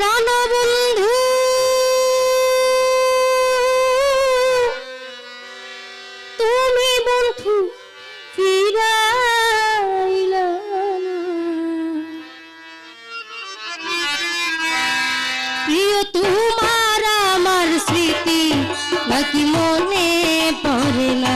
প্রাণবন্ধু তুমি বন্ধু ফিরাইলা না। প্রিয় তোমার আমার স্মৃতি নাকি মনে পড়ে না।